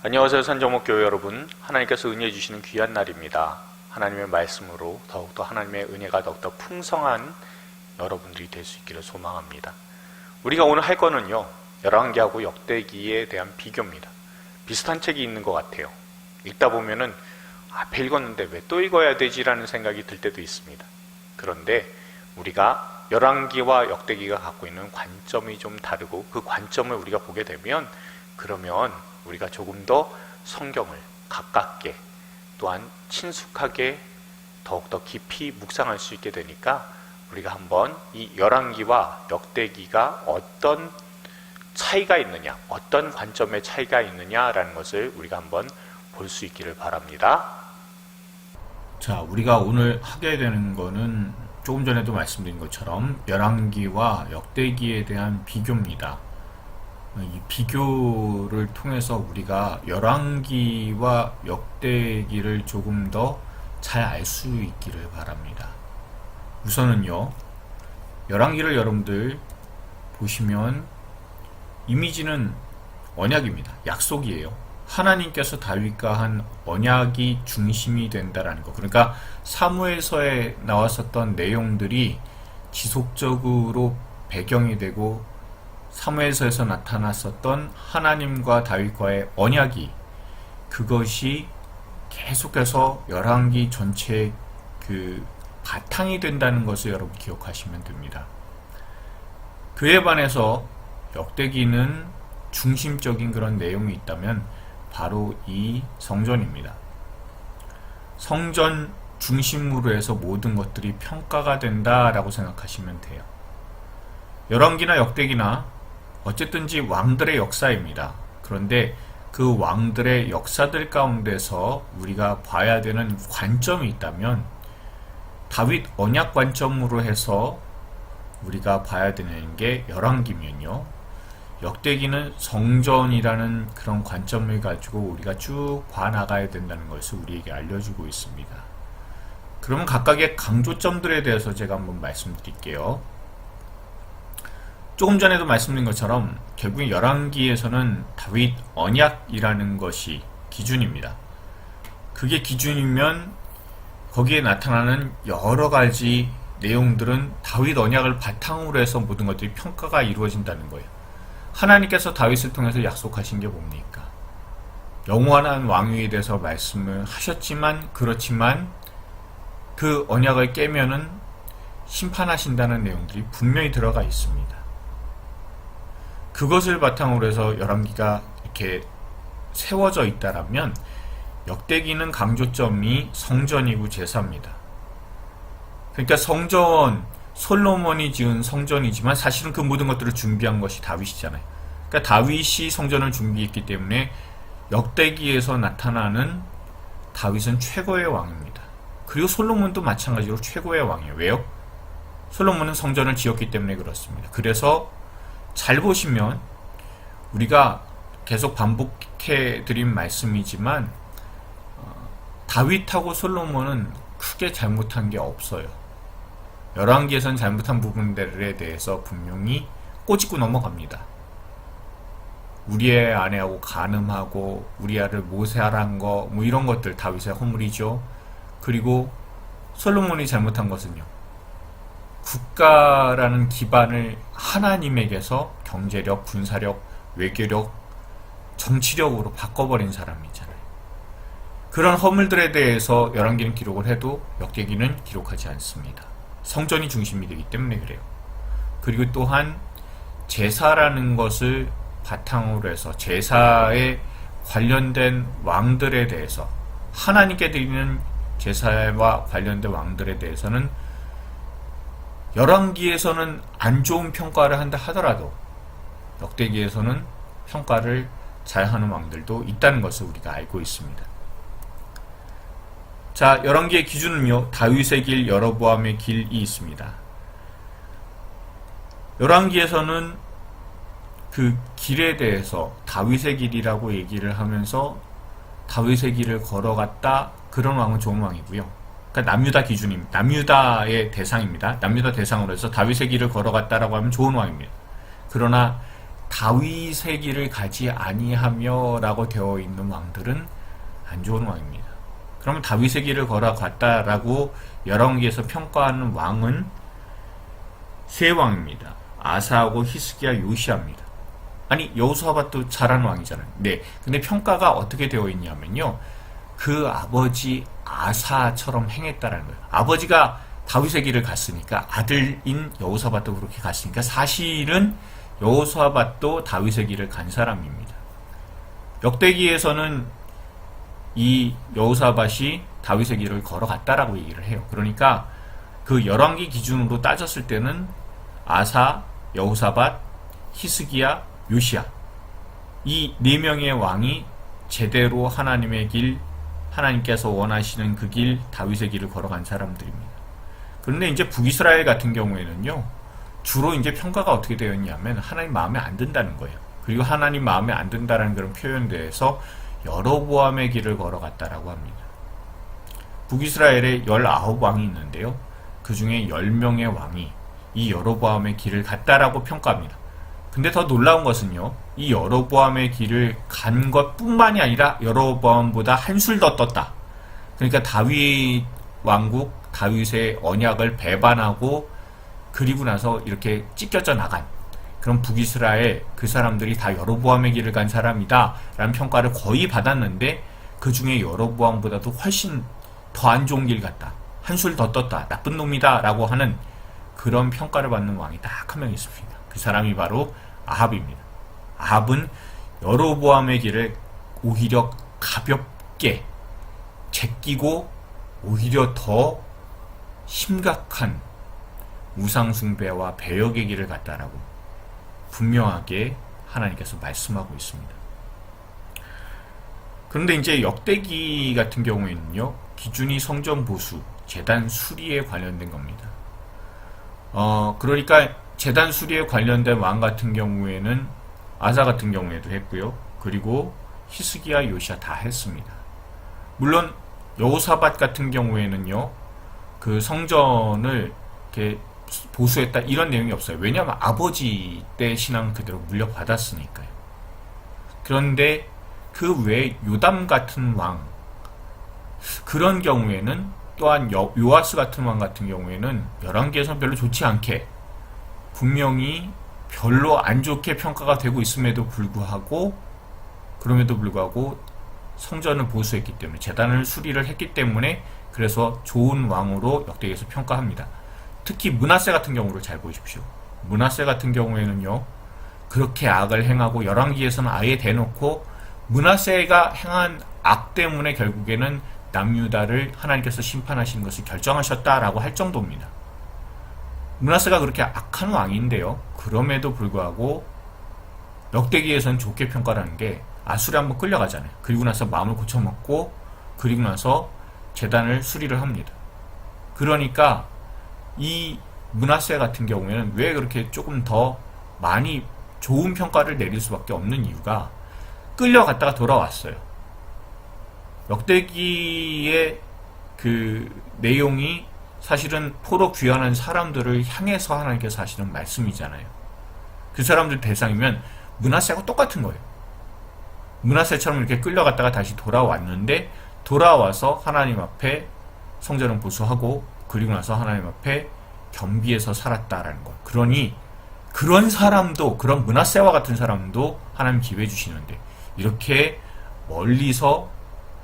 안녕하세요. 산정목교회 여러분, 하나님께서 은혜 주시는 귀한 날입니다. 하나님의 말씀으로 더욱더 하나님의 은혜가 더욱더 풍성한 여러분들이 될 수 있기를 소망합니다. 우리가 오늘 할 거는요, 열왕기하고 역대기에 대한 비교입니다. 비슷한 책이 있는 것 같아요. 읽다 보면은 앞에 읽었는데 왜 또 읽어야 되지라는 생각이 들 때도 있습니다. 그런데 우리가 열왕기와 역대기가 갖고 있는 관점이 좀 다르고 그 관점을 우리가 보게 되면 그러면 우리가 조금 더 성경을 가깝게 또한 친숙하게 더욱더 깊이 묵상할 수 있게 되니까 우리가 한번 이 열왕기와 역대기가 어떤 차이가 있느냐, 어떤 관점의 차이가 있느냐라는 것을 우리가 한번 볼 수 있기를 바랍니다. 자, 우리가 오늘 하게 되는 거는 조금 전에도 말씀드린 것처럼 열왕기와 역대기에 대한 비교입니다. 이 비교를 통해서 우리가 열왕기와 역대기를 조금 더 잘 알 수 있기를 바랍니다. 우선은요, 열왕기를 여러분들 보시면 이미지는 언약입니다. 약속이에요. 하나님께서 다윗과 한 언약이 중심이 된다라는 거. 그러니까 사무엘서에 나왔었던 내용들이 지속적으로 배경이 되고 사무엘서에서 나타났었던 하나님과 다윗과의 언약이 그것이 계속해서 열왕기 전체의 그 바탕이 된다는 것을 여러분 기억하시면 됩니다. 그에 반해서 역대기는 중심적인 그런 내용이 있다면 바로 이 성전입니다. 성전 중심으로 해서 모든 것들이 평가가 된다라고 생각하시면 돼요. 열왕기나 역대기나 어쨌든지 왕들의 역사입니다. 그런데 그 왕들의 역사들 가운데서 우리가 봐야 되는 관점이 있다면 다윗 언약 관점으로 해서 우리가 봐야 되는 게 열왕기면요, 역대기는 성전이라는 그런 관점을 가지고 우리가 쭉 봐나가야 된다는 것을 우리에게 알려주고 있습니다. 그러면 각각의 강조점들에 대해서 제가 한번 말씀드릴게요. 조금 전에도 말씀드린 것처럼 결국 열왕기에서는 다윗 언약이라는 것이 기준입니다. 그게 기준이면 거기에 나타나는 여러 가지 내용들은 다윗 언약을 바탕으로 해서 모든 것들이 평가가 이루어진다는 거예요. 하나님께서 다윗을 통해서 약속하신 게 뭡니까? 영원한 왕위에 대해서 말씀을 하셨지만 그렇지만 그 언약을 깨면은 심판하신다는 내용들이 분명히 들어가 있습니다. 그것을 바탕으로 해서 열왕기가 이렇게 세워져 있다라면 역대기는 강조점이 성전이고 제사입니다. 그러니까 성전, 솔로몬이 지은 성전이지만 사실은 그 모든 것들을 준비한 것이 다윗이잖아요. 그러니까 다윗이 성전을 준비했기 때문에 역대기에서 나타나는 다윗은 최고의 왕입니다. 그리고 솔로몬도 마찬가지로 최고의 왕이에요. 왜요? 솔로몬은 성전을 지었기 때문에 그렇습니다. 그래서 잘 보시면 우리가 계속 반복해 드린 말씀이지만 다윗하고 솔로몬은 크게 잘못한 게 없어요. 열왕기에서는 잘못한 부분들에 대해서 분명히 꼬집고 넘어갑니다. 우리의 아내하고 간음하고 우리아를 모세하란 거, 뭐 이런 것들 다윗의 허물이죠. 그리고 솔로몬이 잘못한 것은요, 국가라는 기반을 하나님에게서 경제력, 군사력, 외교력, 정치력으로 바꿔버린 사람이잖아요. 그런 허물들에 대해서 열왕기는 기록을 해도 역대기는 기록하지 않습니다. 성전이 중심이 되기 때문에 그래요. 그리고 또한 제사라는 것을 바탕으로 해서 제사에 관련된 왕들에 대해서, 하나님께 드리는 제사와 관련된 왕들에 대해서는 열왕기에서는 안 좋은 평가를 한다 하더라도 역대기에서는 평가를 잘하는 왕들도 있다는 것을 우리가 알고 있습니다. 자, 열왕기의 기준은요, 다윗의 길, 여로보암의 길이 있습니다. 열왕기에서는 그 길에 대해서 다윗의 길이라고 얘기를 하면서 다윗의 길을 걸어갔다, 그런 왕은 좋은 왕이고요. 그러니까 남유다 기준입니다. 남유다의 대상입니다. 남유다 대상으로 해서 다윗의 길을 걸어갔다라고 하면 좋은 왕입니다. 그러나 다윗의 길을 가지 아니하며라고 되어 있는 왕들은 안 좋은 왕입니다. 그러면 다윗의 길을 걸어갔다라고 열왕기에서 평가하는 왕은 세 왕입니다. 아사하고 히스기야, 요시아입니다. 아니, 여호사밧도 잘한 왕이잖아요. 네, 근데 평가가 어떻게 되어 있냐면요, 그 아버지 아사처럼 행했다라는 거예요. 아버지가 다윗의 길을 갔으니까 아들인 여호사밧도 그렇게 갔으니까 사실은 여호사밧도 다윗의 길을 간 사람입니다. 역대기에서는 이 여호사밧이 다윗의 길을 걸어갔다라고 얘기를 해요. 그러니까 그 열왕기 기준으로 따졌을 때는 아사, 여호사밧, 히스기야, 요시야, 이 네 명의 왕이 제대로 하나님의 길, 하나님께서 원하시는 그 길, 다윗의 길을 걸어간 사람들입니다. 그런데 이제 북이스라엘 같은 경우에는요, 주로 이제 평가가 어떻게 되었냐면 하나님 마음에 안 든다는 거예요. 그리고 하나님 마음에 안 든다는 그런 표현대에서 여로보암의 길을 걸어갔다라고 합니다. 북이스라엘에 19왕이 있는데요, 그 중에 10명의 왕이 이 여로보암의 길을 갔다라고 평가합니다. 근데 더 놀라운 것은요, 이 여로보암의 길을 간 것뿐만이 아니라 여로보암보다 한술 더 떴다. 그러니까 다윗 왕국, 다윗의 언약을 배반하고 그리고 나서 이렇게 찢겨져 나간 그런 북이스라엘, 그 사람들이 다 여로보암의 길을 간 사람이다 라는 평가를 거의 받았는데, 그 중에 여로보암보다도 훨씬 더 안 좋은 길 갔다, 한술 더 떴다, 나쁜 놈이다 라고 하는 그런 평가를 받는 왕이 딱 한 명 있습니다. 그 사람이 바로 아합입니다. 아합은 여로보암의 길을 오히려 가볍게 제끼고 오히려 더 심각한 우상숭배와 배역의 길을 갔다라고 분명하게 하나님께서 말씀하고 있습니다. 그런데 이제 역대기 같은 경우에는요, 기준이 성전 보수, 제단 수리에 관련된 겁니다. 그러니까 제단 수리에 관련된 왕 같은 경우에는 아사 같은 경우에도 했고요. 그리고 히스기야, 요시야 다 했습니다. 물론 여호사밧 같은 경우에는요, 그 성전을 이렇게 보수했다 이런 내용이 없어요. 왜냐하면 아버지 때 신앙 그대로 물려받았으니까요. 그런데 그 외에 요담 같은 왕, 그런 경우에는 또한 요아스 같은 왕 같은 경우에는 열왕기에서는 별로 좋지 않게 분명히 별로 안 좋게 평가가 되고 있음에도 불구하고, 그럼에도 불구하고 성전을 보수했기 때문에, 제단을 수리를 했기 때문에 그래서 좋은 왕으로 역대기에서 평가합니다. 특히 므낫세 같은 경우를 잘 보십시오. 므낫세 같은 경우에는요, 그렇게 악을 행하고 열왕기에서는 아예 대놓고 므낫세가 행한 악 때문에 결국에는 남유다를 하나님께서 심판하시는 것을 결정하셨다라고 할 정도입니다. 므낫세가 그렇게 악한 왕인데요, 그럼에도 불구하고 역대기에서는 좋게 평가라는 게 아수르에 한번 끌려가잖아요. 그리고 나서 마음을 고쳐먹고 그리고 나서 제단을 수리를 합니다. 그러니까 이 므낫세 같은 경우에는 왜 그렇게 조금 더 많이 좋은 평가를 내릴 수밖에 없는 이유가, 끌려갔다가 돌아왔어요. 역대기의 그 내용이 사실은 포로 귀환한 사람들을 향해서 하나님께서 하시는 말씀이잖아요. 그 사람들 대상이면 므낫세하고 똑같은 거예요. 므낫세처럼 이렇게 끌려갔다가 다시 돌아왔는데, 돌아와서 하나님 앞에 성전을 보수하고 그리고 나서 하나님 앞에 겸비해서 살았다라는 것. 그러니 그런 사람도, 그런 므낫세와 같은 사람도 하나님 기회 주시는데, 이렇게 멀리서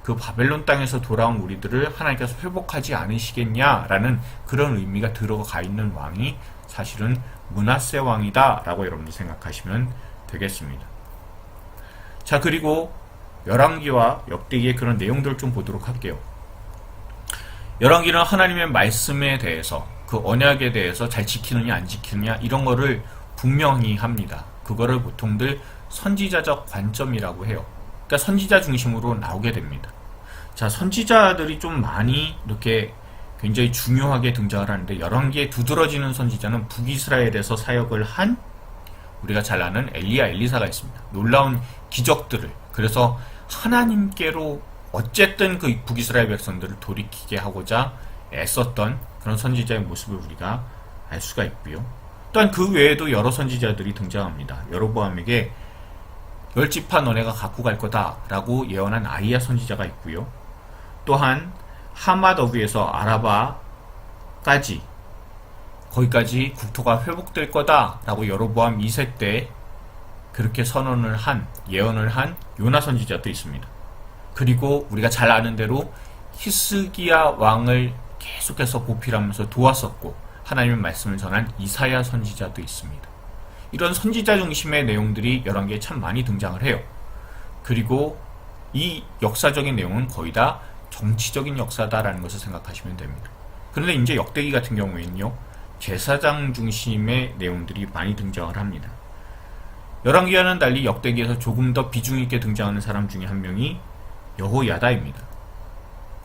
그 바벨론 땅에서 돌아온 우리들을 하나님께서 회복하지 않으시겠냐라는 그런 의미가 들어가 있는 왕이 사실은 므낫세 왕이다 라고 여러분들 생각하시면 되겠습니다. 자, 그리고 열왕기와 역대기의 그런 내용들을 좀 보도록 할게요. 열왕기는 하나님의 말씀에 대해서, 그 언약에 대해서 잘 지키느냐 안 지키느냐 이런 거를 분명히 합니다. 그거를 보통들 선지자적 관점이라고 해요. 그러니까 선지자 중심으로 나오게 됩니다. 자, 선지자들이 좀 많이 이렇게 굉장히 중요하게 등장을 하는데, 열왕기에 두드러지는 선지자는 북이스라엘에서 사역을 한 우리가 잘 아는 엘리야, 엘리사가 있습니다. 놀라운 기적들을, 그래서 하나님께로 어쨌든 그 북이스라엘 백성들을 돌이키게 하고자 애썼던 그런 선지자의 모습을 우리가 알 수가 있고요. 또한 그 외에도 여러 선지자들이 등장합니다. 여로보암에게 10지파 너네가 갖고 갈 거다라고 예언한 아이야 선지자가 있고요. 또한 하맛 어귀에서 아라바까지 거기까지 국토가 회복될 거다라고 여로보암 2세 때 그렇게 선언을 한, 예언을 한 요나 선지자도 있습니다. 그리고 우리가 잘 아는 대로 히스기야 왕을 계속해서 보필하면서 도왔었고 하나님의 말씀을 전한 이사야 선지자도 있습니다. 이런 선지자 중심의 내용들이 열왕기에 참 많이 등장을 해요. 그리고 이 역사적인 내용은 거의 다 정치적인 역사다라는 것을 생각하시면 됩니다. 그런데 이제 역대기 같은 경우에는요, 제사장 중심의 내용들이 많이 등장을 합니다. 열왕기와는 달리 역대기에서 조금 더 비중 있게 등장하는 사람 중에 한 명이 여호야다입니다.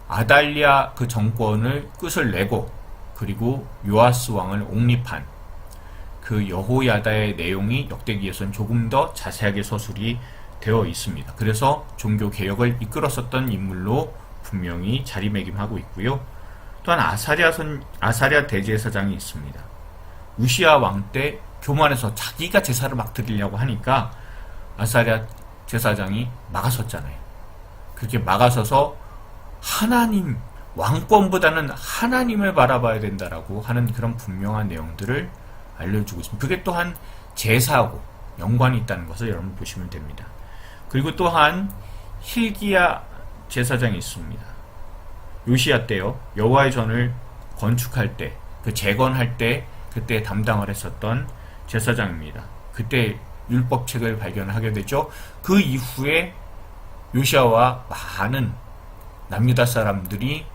아달랴 그 정권을 끝을 내고 그리고 요아스 왕을 옹립한 그 여호야다의 내용이 역대기에서는 조금 더 자세하게 서술이 되어 있습니다. 그래서 종교 개혁을 이끌었었던 인물로 분명히 자리매김하고 있고요. 또한 아사랴 대제사장이 있습니다. 우시야 왕 때 교만해서 자기가 제사를 막 드리려고 하니까 아사랴 제사장이 막아섰잖아요. 그렇게 막아서서 하나님, 왕권보다는 하나님을 바라봐야 된다라고 하는 그런 분명한 내용들을 알려주고 있습니다. 그게 또한 제사하고 연관이 있다는 것을 여러분 보시면 됩니다. 그리고 또한 힐기야 제사장이 있습니다. 요시야 때요, 여호와의 전을 건축할 때, 그 재건할 때 그때 담당을 했었던 제사장입니다. 그때 율법책을 발견하게 되죠. 그 이후에 요시야와 많은 남유다 사람들이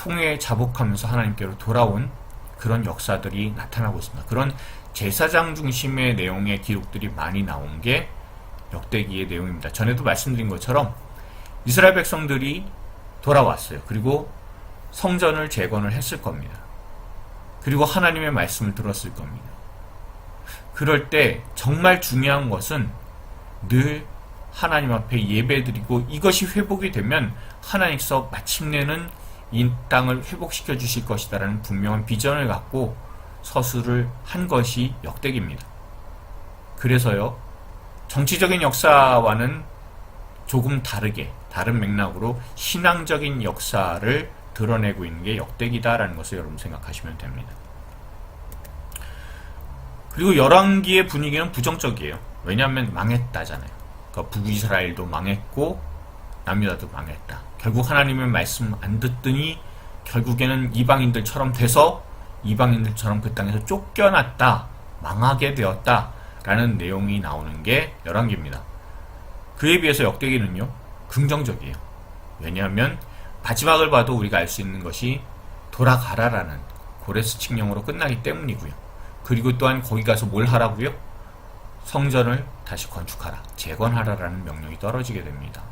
통해 자복하면서 하나님께로 돌아온 그런 역사들이 나타나고 있습니다. 그런 제사장 중심의 내용의 기록들이 많이 나온 게 역대기의 내용입니다. 전에도 말씀드린 것처럼 이스라엘 백성들이 돌아왔어요. 그리고 성전을 재건을 했을 겁니다. 그리고 하나님의 말씀을 들었을 겁니다. 그럴 때 정말 중요한 것은 늘 하나님 앞에 예배드리고 이것이 회복이 되면 하나님께서 마침내는 이 땅을 회복시켜 주실 것이다라는 분명한 비전을 갖고 서술을 한 것이 역대기입니다. 그래서요, 정치적인 역사와는 조금 다르게 다른 맥락으로 신앙적인 역사를 드러내고 있는 게 역대기다라는 것을 여러분 생각하시면 됩니다. 그리고 열왕기의 분위기는 부정적이에요. 왜냐하면 망했다잖아요. 그러니까 북이스라엘도 망했고 남유다도 망했다. 결국 하나님의 말씀 안 듣더니 결국에는 이방인들처럼 돼서 이방인들처럼 그 땅에서 쫓겨났다, 망하게 되었다 라는 내용이 나오는 게 열왕기입니다. 그에 비해서 역대기는요, 긍정적이에요. 왜냐하면 마지막을 봐도 우리가 알 수 있는 것이 돌아가라라는 고레스 칙령으로 끝나기 때문이고요. 그리고 또한 거기 가서 뭘 하라고요? 성전을 다시 건축하라, 재건하라라는 명령이 떨어지게 됩니다.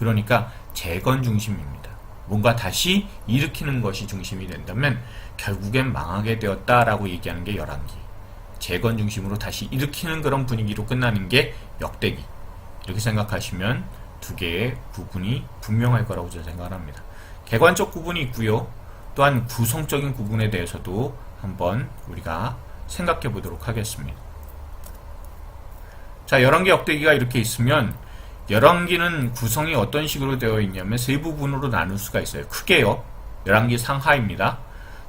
그러니까 재건 중심입니다. 뭔가 다시 일으키는 것이 중심이 된다면 결국엔 망하게 되었다라고 얘기하는 게 열왕기. 재건 중심으로 다시 일으키는 그런 분위기로 끝나는 게 역대기. 이렇게 생각하시면 두 개의 구분이 분명할 거라고 저는 생각합니다. 객관적 구분이 있고요. 또한 구성적인 구분에 대해서도 한번 우리가 생각해 보도록 하겠습니다. 자, 열왕기 역대기가 이렇게 있으면 열왕기는 구성이 어떤 식으로 되어 있냐면 세 부분으로 나눌 수가 있어요. 크게요. 열왕기 상하입니다.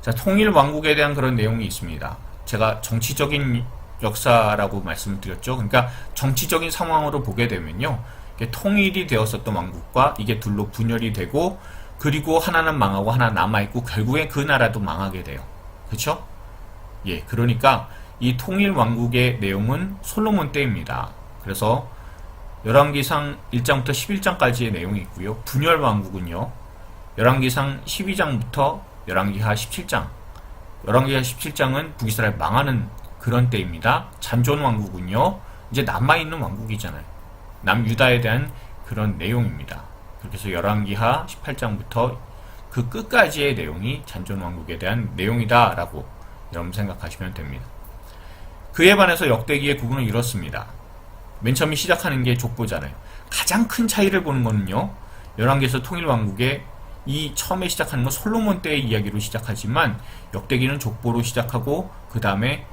자, 통일 왕국에 대한 그런 내용이 있습니다. 제가 정치적인 역사라고 말씀을 드렸죠. 그러니까 정치적인 상황으로 보게 되면요, 통일이 되었었던 왕국과 이게 둘로 분열이 되고 그리고 하나는 망하고 하나 남아있고 결국에 그 나라도 망하게 돼요. 그렇죠? 예, 그러니까 이 통일 왕국의 내용은 솔로몬 때입니다. 그래서 열왕기상 1장부터 11장까지의 내용이 있고요. 분열 왕국은요, 열왕기상 12장부터 열왕기하 17장. 열왕기하 17장은 북이스라엘 망하는 그런 때입니다. 잔존 왕국은요, 이제 남아있는 왕국이잖아요. 남유다에 대한 그런 내용입니다. 그렇게 해서 열왕기하 18장부터 그 끝까지의 내용이 잔존 왕국에 대한 내용이다라고 여러분 생각하시면 됩니다. 그에 반해서 역대기의 구분은 이렇습니다. 맨 처음에 시작하는 게 족보잖아요. 가장 큰 차이를 보는 거는요, 열왕기에서 통일왕국의 이 처음에 시작하는 건 솔로몬 때의 이야기로 시작하지만 역대기는 족보로 시작하고 그 다음에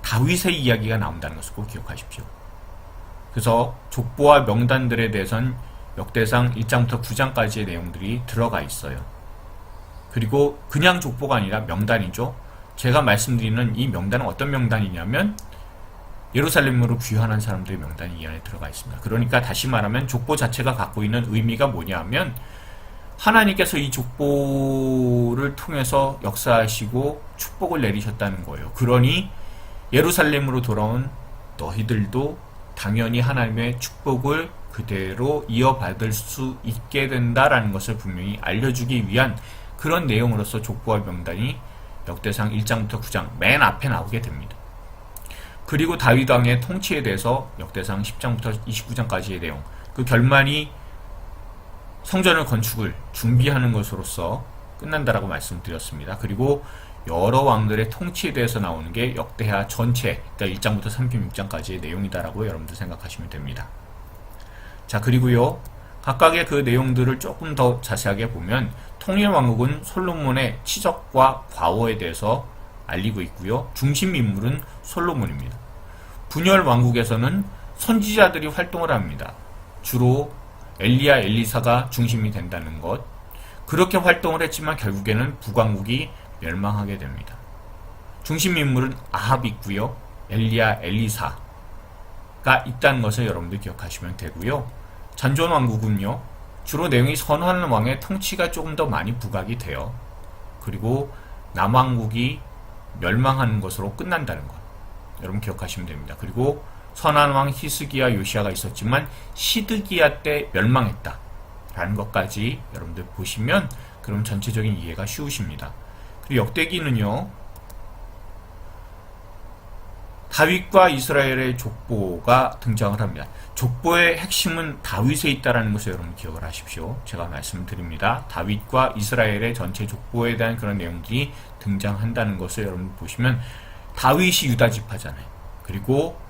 다윗의 이야기가 나온다는 것을 꼭 기억하십시오. 그래서 족보와 명단들에 대해서는 역대상 1장부터 9장까지의 내용들이 들어가 있어요. 그리고 그냥 족보가 아니라 명단이죠. 제가 말씀드리는 이 명단은 어떤 명단이냐면 예루살렘으로 귀환한 사람들의 명단이 이 안에 들어가 있습니다. 그러니까 다시 말하면 족보 자체가 갖고 있는 의미가 뭐냐면 하나님께서 이 족보를 통해서 역사하시고 축복을 내리셨다는 거예요. 그러니 예루살렘으로 돌아온 너희들도 당연히 하나님의 축복을 그대로 이어받을 수 있게 된다라는 것을 분명히 알려주기 위한 그런 내용으로서 족보와 명단이 역대상 1장부터 9장 맨 앞에 나오게 됩니다. 그리고 다윗 왕의 통치에 대해서 역대상 10장부터 29장까지의 내용, 그 결말이 성전을 건축을 준비하는 것으로서 끝난다라고 말씀드렸습니다. 그리고 여러 왕들의 통치에 대해서 나오는 게 역대하 전체, 그러니까 1장부터 36장까지의 내용이다라고 여러분들 생각하시면 됩니다. 자, 그리고요, 각각의 그 내용들을 조금 더 자세하게 보면 통일왕국은 솔로몬의 치적과 과오에 대해서 알리고 있고요. 중심 인물은 솔로몬입니다. 분열 왕국에서는 선지자들이 활동을 합니다. 주로 엘리야, 엘리사가 중심이 된다는 것. 그렇게 활동을 했지만 결국에는 북왕국이 멸망하게 됩니다. 중심 인물은 아합이 있고요. 엘리야, 엘리사가 있다는 것을 여러분들 기억하시면 되고요. 잔존 왕국은요, 주로 내용이 선한 왕의 통치가 조금 더 많이 부각이 돼요. 그리고 남왕국이 멸망하는 것으로 끝난다는 것, 여러분 기억하시면 됩니다. 그리고 선한 왕 히스기야, 요시야가 있었지만 시드기야 때 멸망했다 라는 것까지 여러분들 보시면 그럼 전체적인 이해가 쉬우십니다. 그리고 역대기는요, 다윗과 이스라엘의 족보가 등장을 합니다. 족보의 핵심은 다윗에 있다는 것을 여러분 기억을 하십시오. 제가 말씀드립니다. 다윗과 이스라엘의 전체 족보에 대한 그런 내용들이 등장한다는 것을 여러분 보시면 다윗이 유다 지파잖아요. 그리고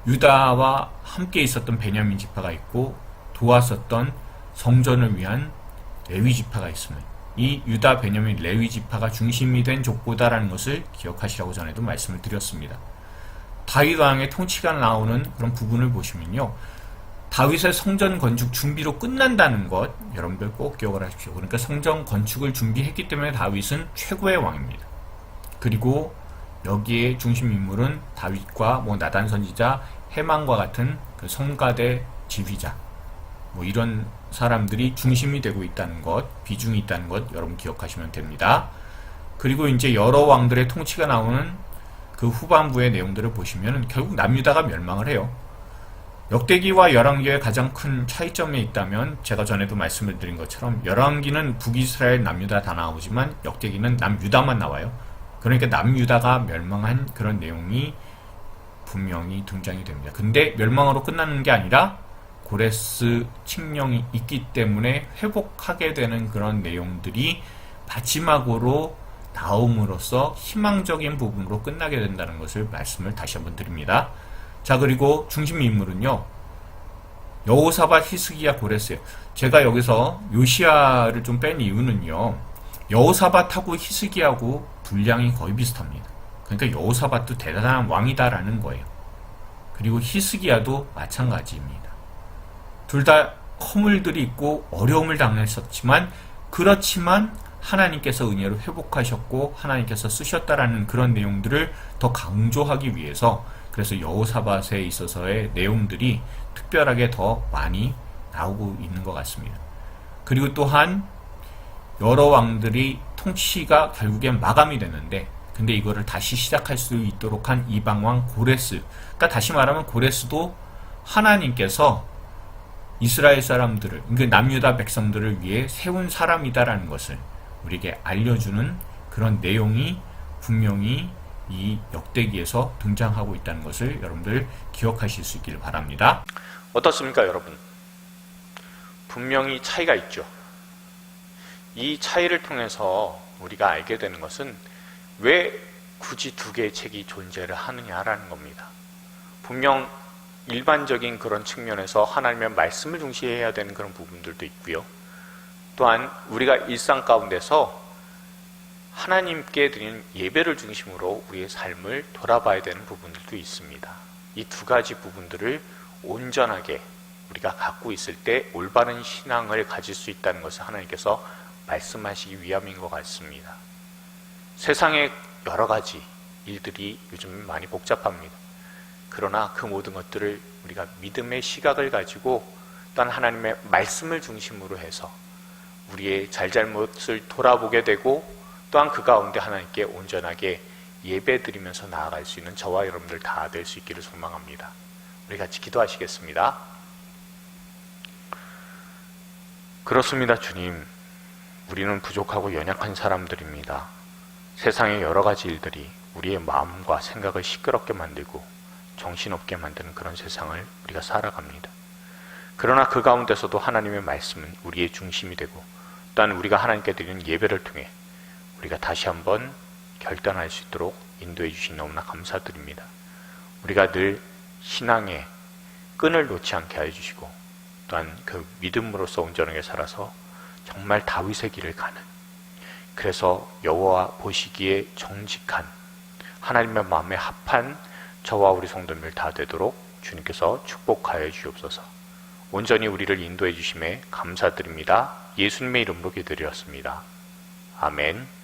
유다와 함께 있었던 베냐민 지파가 있고 도왔었던 성전을 위한 레위 지파가 있습니다. 이 유다, 베냐민, 레위 지파가 중심이 된 족보다라는 것을 기억하시라고 전에도 말씀을 드렸습니다. 다윗 왕의 통치가 나오는 그런 부분을 보시면요, 다윗의 성전 건축 준비로 끝난다는 것 여러분들 꼭 기억을 하십시오. 그러니까 성전 건축을 준비했기 때문에 다윗은 최고의 왕입니다. 그리고 여기에 중심 인물은 다윗과 나단 선지자, 해만과 같은 그 성가대 지휘자, 이런 사람들이 중심이 되고 있다는 것, 비중이 있다는 것 여러분 기억하시면 됩니다. 그리고 이제 여러 왕들의 통치가 나오는 그 후반부의 내용들을 보시면 결국 남유다가 멸망을 해요. 역대기와 열왕기의 가장 큰 차이점이 있다면 제가 전에도 말씀을 드린 것처럼 열왕기는 북이스라엘, 남유다 다 나오지만 역대기는 남유다만 나와요. 그러니까 남유다가 멸망한 그런 내용이 분명히 등장이 됩니다. 근데 멸망으로 끝나는 게 아니라 고레스 칙령이 있기 때문에 회복하게 되는 그런 내용들이 마지막으로 나옴으로써 희망적인 부분으로 끝나게 된다는 것을 말씀을 다시 한번 드립니다. 자, 그리고 중심 인물은요, 여호사밧, 히스기야, 고레스예요. 제가 여기서 요시야를 좀 뺀 이유는요, 여호사밧하고 히스기야하고 분량이 거의 비슷합니다. 그러니까 여호사밧도 대단한 왕이다라는 거예요. 그리고 히스기야도 마찬가지입니다. 둘 다 허물들이 있고 어려움을 당했었지만, 그렇지만 하나님께서 은혜로 회복하셨고 하나님께서 쓰셨다라는 그런 내용들을 더 강조하기 위해서, 그래서 여호사밧에 있어서의 내용들이 특별하게 더 많이 나오고 있는 것 같습니다. 그리고 또한 여러 왕들이 통치가 결국엔 마감이 되는데, 근데 이거를 다시 시작할 수 있도록 한 이방왕 고레스, 그러니까 다시 말하면 고레스도 하나님께서 이스라엘 사람들을, 그러니까 남유다 백성들을 위해 세운 사람이다라는 것을 우리에게 알려주는 그런 내용이 분명히 이 역대기에서 등장하고 있다는 것을 여러분들 기억하실 수 있기를 바랍니다. 어떻습니까, 여러분? 분명히 차이가 있죠. 이 차이를 통해서 우리가 알게 되는 것은 왜 굳이 두 개의 책이 존재를 하느냐라는 겁니다. 분명 일반적인 그런 측면에서 하나님의 말씀을 중시해야 되는 그런 부분들도 있고요. 또한 우리가 일상 가운데서 하나님께 드리는 예배를 중심으로 우리의 삶을 돌아봐야 되는 부분들도 있습니다. 이 두 가지 부분들을 온전하게 우리가 갖고 있을 때 올바른 신앙을 가질 수 있다는 것을 하나님께서 말씀하시기 위함인 것 같습니다. 세상의 여러 가지 일들이 요즘 많이 복잡합니다. 그러나 그 모든 것들을 우리가 믿음의 시각을 가지고 또한 하나님의 말씀을 중심으로 해서 우리의 잘잘못을 돌아보게 되고 또한 그 가운데 하나님께 온전하게 예배드리면서 나아갈 수 있는 저와 여러분들 다 될 수 있기를 소망합니다. 우리 같이 기도하시겠습니다. 그렇습니다, 주님. 우리는 부족하고 연약한 사람들입니다. 세상의 여러 가지 일들이 우리의 마음과 생각을 시끄럽게 만들고 정신없게 만드는 그런 세상을 우리가 살아갑니다. 그러나 그 가운데서도 하나님의 말씀은 우리의 중심이 되고 또한 우리가 하나님께 드리는 예배를 통해 우리가 다시 한번 결단할 수 있도록 인도해 주신 너무나 감사드립니다. 우리가 늘 신앙의 끈을 놓지 않게 해주시고 또한 그 믿음으로서 온전하게 살아서 정말 다윗의 길을 가는, 그래서 여호와 보시기에 정직한 하나님의 마음에 합한 저와 우리 성도들 다 되도록 주님께서 축복하여 주옵소서. 온전히 우리를 인도해 주심에 감사드립니다. 예수님의 이름으로 기도드렸습니다. 아멘.